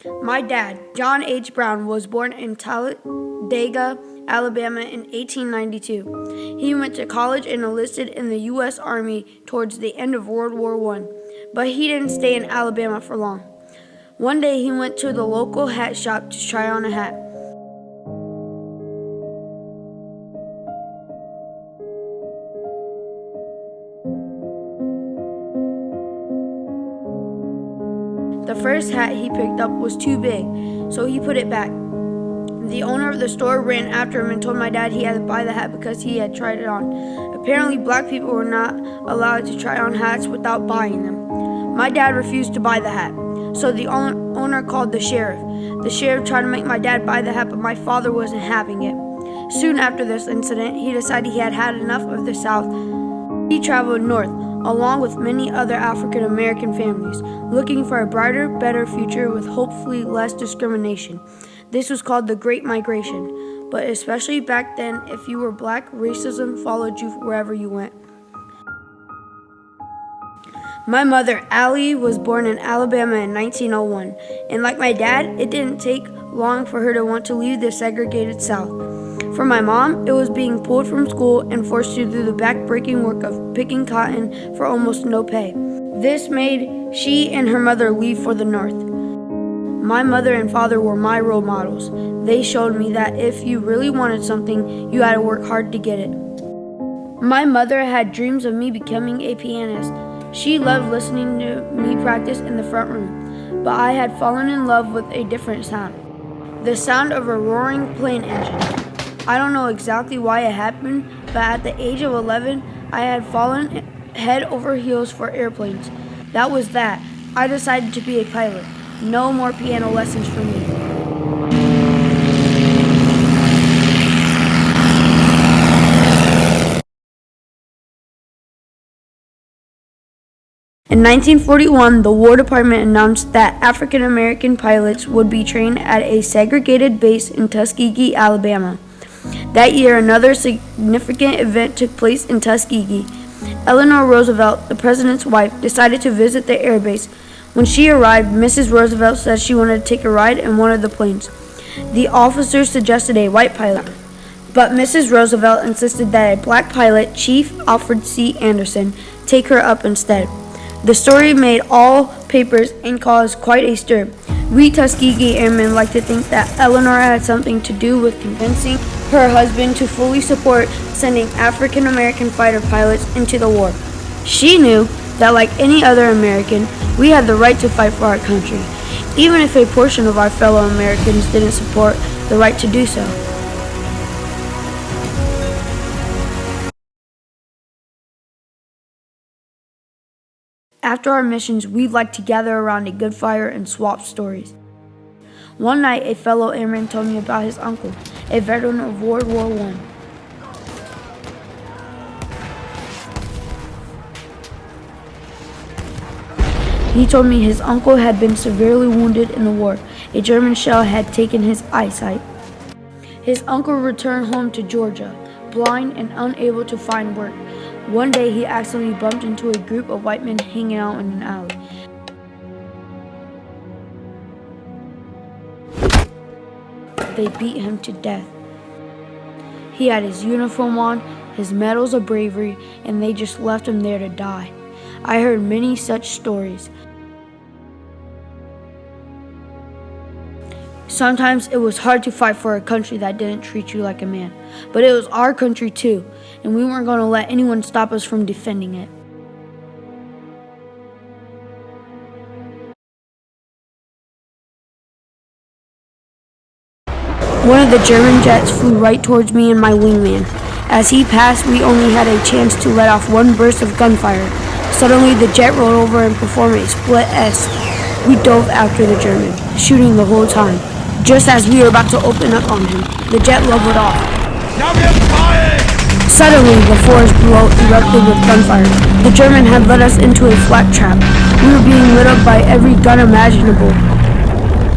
My dad, John H. Brown, was born in Talladega, Alabama in 1892. He went to college and enlisted in the U.S. Army towards the end of World War I, but he didn't stay in Alabama for long. One day he went to the local hat shop to try on a hat. The first hat he picked up was too big, so he put it back. The owner of the store ran after him and told my dad he had to buy the hat because he had tried it on. Apparently, black people were not allowed to try on hats without buying them. My dad refused to buy the hat, so the owner called the sheriff. The sheriff tried to make my dad buy the hat, but my father wasn't having it. Soon after this incident, he decided he had had enough of the South. He traveled north, along with many other African American families, looking for a brighter, better future with hopefully less discrimination. This was called the Great Migration, but especially back then, if you were black, racism followed you wherever you went. My mother, Allie, was born in Alabama in 1901, and like my dad, it didn't take long for her to want to leave the segregated South. For my mom, it was being pulled from school and forced to do the back-breaking work of picking cotton for almost no pay. This made she and her mother leave for the North. My mother and father were my role models. They showed me that if you really wanted something, you had to work hard to get it. My mother had dreams of me becoming a pianist. She loved listening to me practice in the front room, but I had fallen in love with a different sound, the sound of a roaring plane engine. I don't know exactly why it happened, but at the age of 11, I had fallen head over heels for airplanes. That was that. I decided to be a pilot. No more piano lessons for me. In 1941, the War Department announced that African American pilots would be trained at a segregated base in Tuskegee, Alabama. That year, another significant event took place in Tuskegee. Eleanor Roosevelt, the president's wife, decided to visit the airbase. When she arrived, Mrs. Roosevelt said she wanted to take a ride in one of the planes. The officers suggested a white pilot, but Mrs. Roosevelt insisted that a black pilot, Chief Alfred C. Anderson, take her up instead. The story made all papers and caused quite a stir. We Tuskegee Airmen like to think that Eleanor had something to do with convincing her husband to fully support sending African American fighter pilots into the war. She knew that like any other American, we had the right to fight for our country, even if a portion of our fellow Americans didn't support the right to do so. After our missions, we'd like to gather around a good fire and swap stories. One night, a fellow airman told me about his uncle, a veteran of World War I. He told me his uncle had been severely wounded in the war. A German shell had taken his eyesight. His uncle returned home to Georgia, blind and unable to find work. One day he accidentally bumped into a group of white men hanging out in an alley. They beat him to death. He had his uniform on, his medals of bravery, and they just left him there to die. I heard many such stories. Sometimes it was hard to fight for a country that didn't treat you like a man, but it was our country too, and we weren't going to let anyone stop us from defending it. One of the German jets flew right towards me and my wingman. As he passed, we only had a chance to let off one burst of gunfire. Suddenly, the jet rolled over and performed a split S. We dove after the German, shooting the whole time. Just as we were about to open up on him, the jet leveled off. Suddenly, the forest below erupted with gunfire. The German had led us into a FLAK trap. We were being lit up by every gun imaginable.